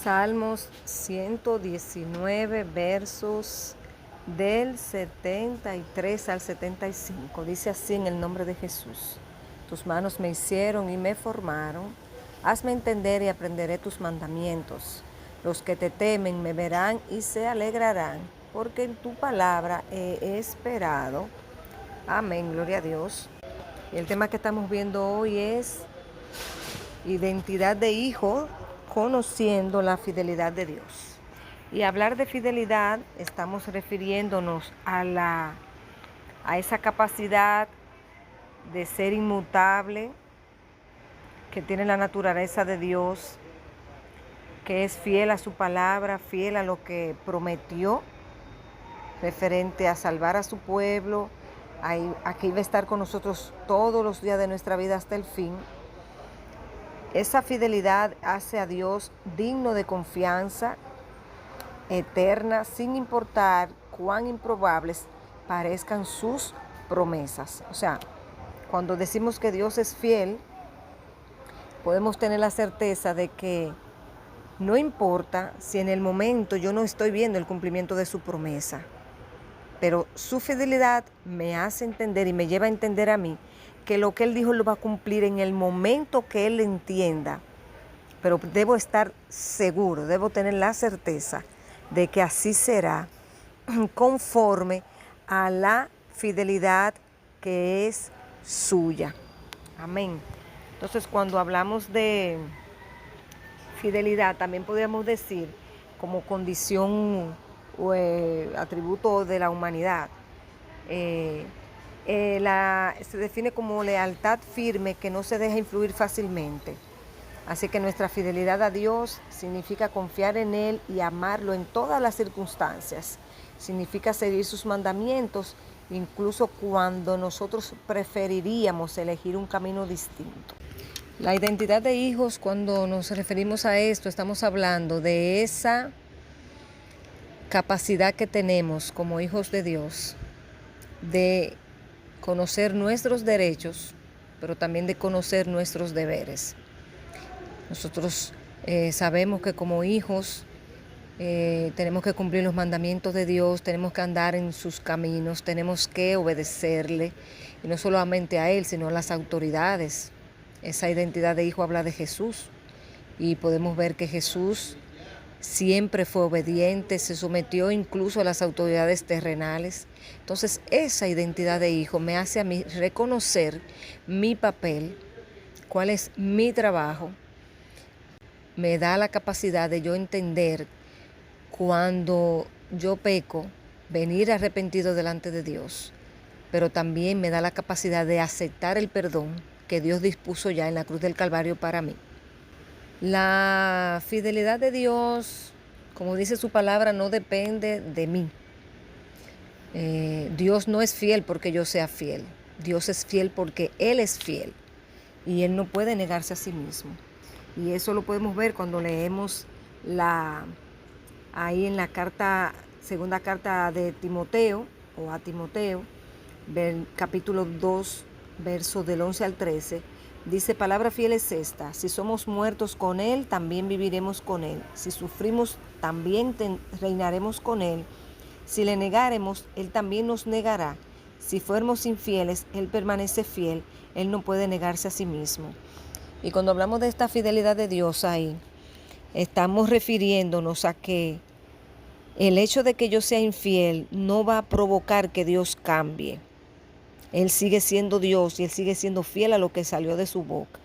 Salmos 119, versos del 73 al 75. Dice así en el nombre de Jesús: Tus manos me hicieron y me formaron. Hazme entender y aprenderé tus mandamientos. Los que te temen me verán y se alegrarán, porque en tu palabra he esperado. Amén, gloria a Dios. Y el tema que estamos viendo hoy es identidad de hijo, conociendo la fidelidad de Dios. Y hablar de fidelidad, estamos refiriéndonos a esa capacidad de ser inmutable, que tiene la naturaleza de Dios, que es fiel a su palabra, fiel a lo que prometió, referente a salvar a su pueblo, a que iba a estar con nosotros todos los días de nuestra vida hasta el fin. Esa fidelidad hace a Dios digno de confianza eterna, sin importar cuán improbables parezcan sus promesas. O sea, cuando decimos que Dios es fiel, podemos tener la certeza de que no importa si en el momento yo no estoy viendo el cumplimiento de su promesa, pero su fidelidad me hace entender y me lleva a entender a mí que lo que Él dijo lo va a cumplir en el momento que Él entienda. Pero debo estar seguro, debo tener la certeza de que así será, conforme a la fidelidad que es suya. Amén. Entonces, cuando hablamos de fidelidad, también podríamos decir como condición o atributo de la humanidad. Se define como lealtad firme que no se deja influir fácilmente. Así que nuestra fidelidad a Dios significa confiar en Él y amarlo en todas las circunstancias. Significa seguir sus mandamientos, incluso cuando nosotros preferiríamos elegir un camino distinto. La identidad de hijos, cuando nos referimos a esto, estamos hablando de esa capacidad que tenemos como hijos de Dios de conocer nuestros derechos, pero también de conocer nuestros deberes. Nosotros sabemos que como hijos tenemos que cumplir los mandamientos de Dios, tenemos que andar en sus caminos, tenemos que obedecerle, y no solamente a Él, sino a las autoridades. Esa identidad de hijo habla de Jesús, y podemos ver que Jesús siempre fue obediente, se sometió incluso a las autoridades terrenales. Entonces, esa identidad de hijo me hace a mí reconocer mi papel, cuál es mi trabajo. Me da la capacidad de yo entender cuando yo peco, venir arrepentido delante de Dios, pero también me da la capacidad de aceptar el perdón que Dios dispuso ya en la cruz del Calvario para mí. La fidelidad de Dios, como dice su palabra, no depende de mí. Dios no es fiel porque yo sea fiel. Dios es fiel porque Él es fiel y Él no puede negarse a sí mismo. Y eso lo podemos ver cuando leemos ahí en la segunda carta de Timoteo, o a Timoteo, capítulo 2, versos del 11 al 13, dice: palabra fiel es esta: si somos muertos con Él, también viviremos con Él. Si sufrimos, también reinaremos con Él. Si le negáremos, Él también nos negará. Si fuéramos infieles, Él permanece fiel. Él no puede negarse a sí mismo. Y cuando hablamos de esta fidelidad de Dios ahí, estamos refiriéndonos a que el hecho de que yo sea infiel no va a provocar que Dios cambie. Él sigue siendo Dios y Él sigue siendo fiel a lo que salió de su boca.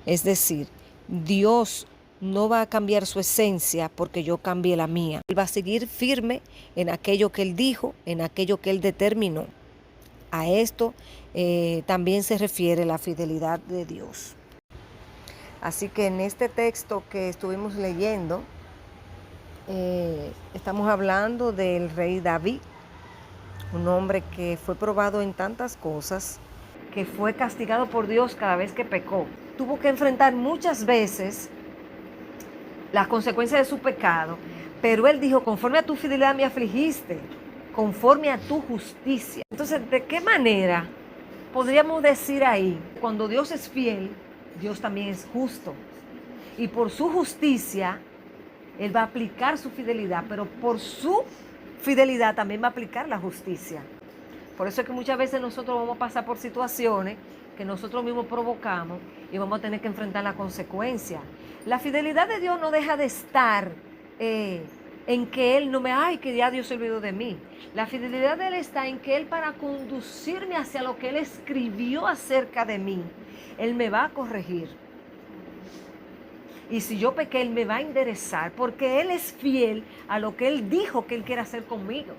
Es decir, Dios no va a cambiar su esencia porque yo cambie la mía. Él va a seguir firme en aquello que Él dijo, en aquello que Él determinó. A esto también se refiere la fidelidad de Dios. Así que en este texto que estuvimos leyendo, estamos hablando del rey David, un hombre que fue probado en tantas cosas, que fue castigado por Dios cada vez que pecó. Tuvo que enfrentar muchas veces las consecuencias de su pecado, pero él dijo: conforme a tu fidelidad me afligiste, conforme a tu justicia. Entonces, ¿de qué manera podríamos decir ahí? Cuando Dios es fiel, Dios también es justo. Y por su justicia, Él va a aplicar su fidelidad, pero por su fidelidad también va a aplicar la justicia. Por eso es que muchas veces nosotros vamos a pasar por situaciones que nosotros mismos provocamos y vamos a tener que enfrentar la consecuencia. La fidelidad de Dios no deja de estar en que Él no me, ay, que ya Dios se olvidó de mí. La fidelidad de Él está en que Él, para conducirme hacia lo que Él escribió acerca de mí, Él me va a corregir. Y si yo pequé, Él me va a enderezar, porque Él es fiel a lo que Él dijo que Él quiere hacer conmigo.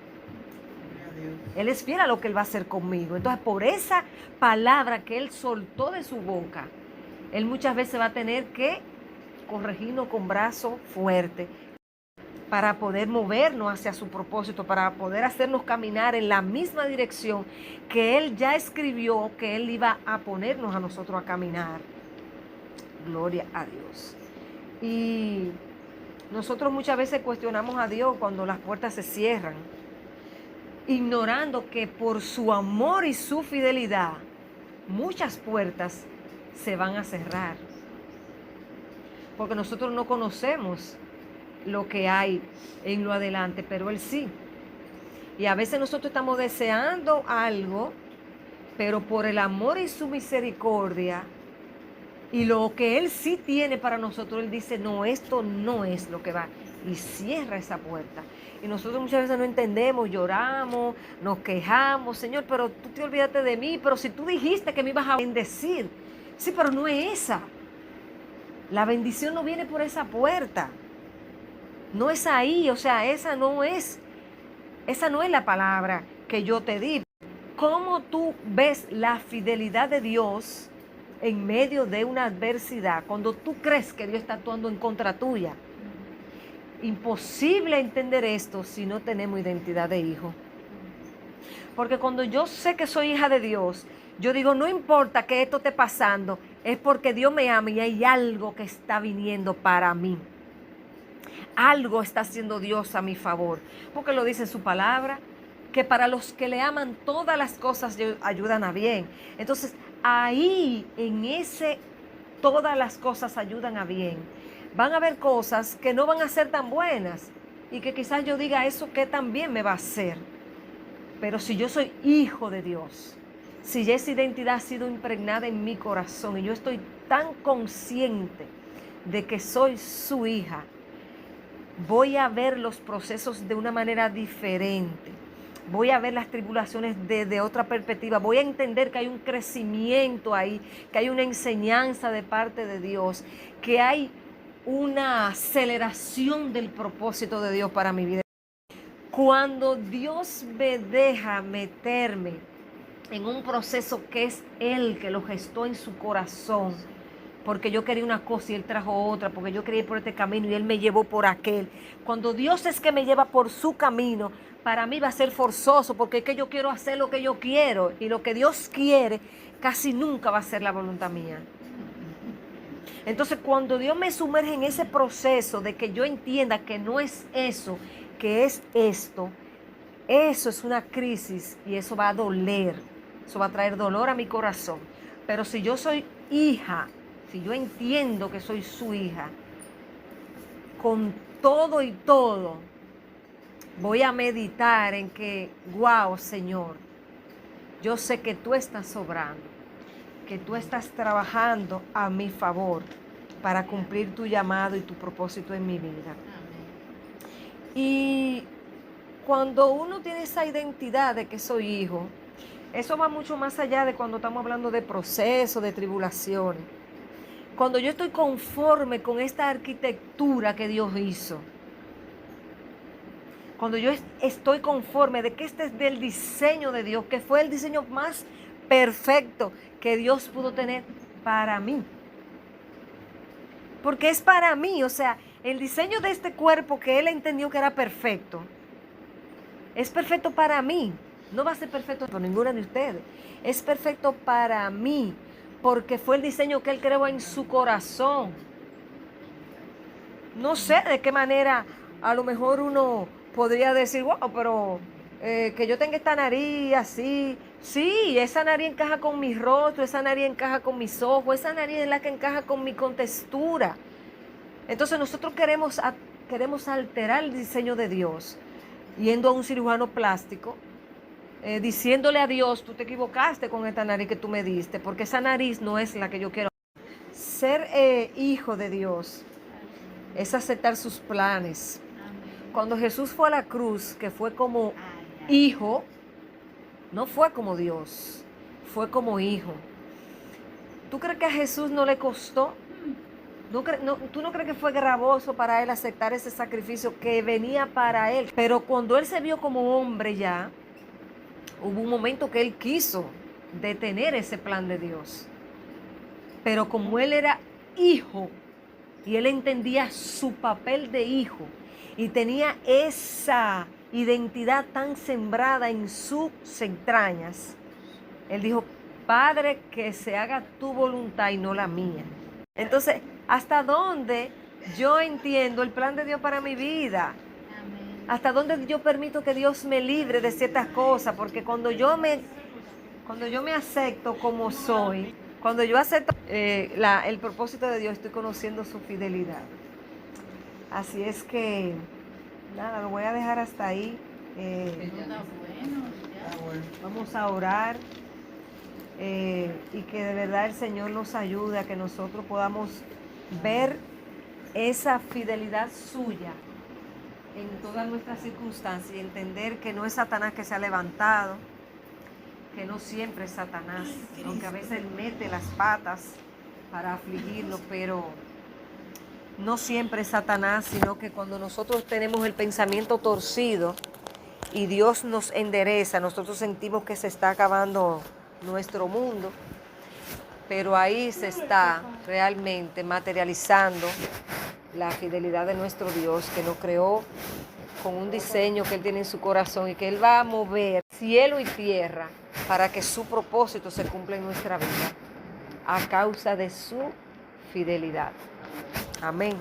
Él es fiel a lo que Él va a hacer conmigo. Entonces, por esa palabra que Él soltó de su boca, Él muchas veces va a tener que corregirnos con brazo fuerte para poder movernos hacia su propósito, para poder hacernos caminar en la misma dirección que Él ya escribió que Él iba a ponernos a nosotros a caminar. Gloria a Dios. Y nosotros muchas veces cuestionamos a Dios cuando las puertas se cierran, ignorando que por su amor y su fidelidad muchas puertas se van a cerrar, porque nosotros no conocemos lo que hay en lo adelante, pero Él sí. Y a veces nosotros estamos deseando algo, pero por el amor y su misericordia y lo que Él sí tiene para nosotros, Él dice, no, esto no es lo que va, y cierra esa puerta. Y nosotros muchas veces no entendemos, lloramos, nos quejamos, Señor, pero tú te olvidaste de mí, pero si tú dijiste que me ibas a bendecir. Sí, pero no es esa. La bendición no viene por esa puerta. No es ahí, o sea, esa no es la palabra que yo te di. ¿Cómo tú ves la fidelidad de Dios en medio de una adversidad, cuando tú crees que Dios está actuando en contra tuya? Imposible entender esto si no tenemos identidad de hijo. Porque cuando yo sé que soy hija de Dios, yo digo, no importa que esto esté pasando, es porque Dios me ama y hay algo que está viniendo para mí. Algo está haciendo Dios a mi favor. Porque lo dice su palabra, que para los que le aman todas las cosas ayudan a bien. Entonces, ahí en ese todas las cosas ayudan a bien, van a haber cosas que no van a ser tan buenas y que quizás yo diga, eso que también me va a hacer. Pero si yo soy hijo de Dios, si esa identidad ha sido impregnada en mi corazón y yo estoy tan consciente de que soy su hija, voy a ver los procesos de una manera diferente. Voy a ver las tribulaciones desde otra perspectiva. Voy a entender que hay un crecimiento ahí, que hay una enseñanza de parte de Dios, que hay una aceleración del propósito de Dios para mi vida. Cuando Dios me deja meterme en un proceso que es Él que lo gestó en su corazón, porque yo quería una cosa y Él trajo otra, porque yo quería ir por este camino y Él me llevó por aquel. Cuando Dios es que me lleva por su camino, para mí va a ser forzoso, porque es que yo quiero hacer lo que yo quiero, y lo que Dios quiere casi nunca va a ser la voluntad mía. Entonces, cuando Dios me sumerge en ese proceso de que yo entienda que no es eso, que es esto, eso es una crisis y eso va a doler, eso va a traer dolor a mi corazón. Pero si yo soy hija, si yo entiendo que soy su hija, con todo y todo, voy a meditar en que, wow, Señor, yo sé que tú estás obrando, que tú estás trabajando a mi favor para cumplir tu llamado y tu propósito en mi vida. Y cuando uno tiene esa identidad de que soy hijo, eso va mucho más allá de cuando estamos hablando de procesos, de tribulaciones. Cuando yo estoy conforme con esta arquitectura que Dios hizo, cuando yo estoy conforme de que este es del diseño de Dios, que fue el diseño más perfecto que Dios pudo tener para mí. Porque es para mí, o sea, el diseño de este cuerpo que Él entendió que era perfecto, es perfecto para mí. No va a ser perfecto por ninguna de ustedes. Es perfecto para mí, porque fue el diseño que Él creó en su corazón. No sé de qué manera a lo mejor uno podría decir, wow, pero que yo tenga esta nariz así. Sí, esa nariz encaja con mi rostro, esa nariz encaja con mis ojos, esa nariz es la que encaja con mi contextura. Entonces nosotros queremos alterar el diseño de Dios, yendo a un cirujano plástico, diciéndole a Dios, tú te equivocaste con esta nariz que tú me diste, porque esa nariz no es la que yo quiero. Ser hijo de Dios es aceptar sus planes. Cuando Jesús fue a la cruz, que fue como hijo, no fue como Dios, fue como hijo. ¿Tú crees que a Jesús no le costó? ¿Tú no crees que fue gravoso para él aceptar ese sacrificio que venía para él? Pero cuando él se vio como hombre ya, hubo un momento que él quiso detener ese plan de Dios. Pero como él era hijo y él entendía su papel de hijo y tenía esa identidad tan sembrada en sus entrañas, él dijo, Padre, que se haga tu voluntad y no la mía. Entonces, ¿hasta dónde yo entiendo el plan de Dios para mi vida? ¿Hasta dónde yo permito que Dios me libre de ciertas cosas? Porque cuando yo me acepto como soy, cuando yo acepto el propósito de Dios, estoy conociendo su fidelidad. Así es que, nada, lo voy a dejar hasta ahí. Vamos a orar. Y que de verdad el Señor nos ayude a que nosotros podamos ver esa fidelidad suya en todas nuestras circunstancias y entender que no es Satanás que se ha levantado, que no siempre es Satanás, aunque a veces él mete las patas para afligirnos, pero no siempre es Satanás, sino que cuando nosotros tenemos el pensamiento torcido y Dios nos endereza, nosotros sentimos que se está acabando nuestro mundo, pero ahí se está realmente materializando la fidelidad de nuestro Dios, que nos creó con un diseño que Él tiene en su corazón y que Él va a mover cielo y tierra para que su propósito se cumpla en nuestra vida a causa de su fidelidad. Amén.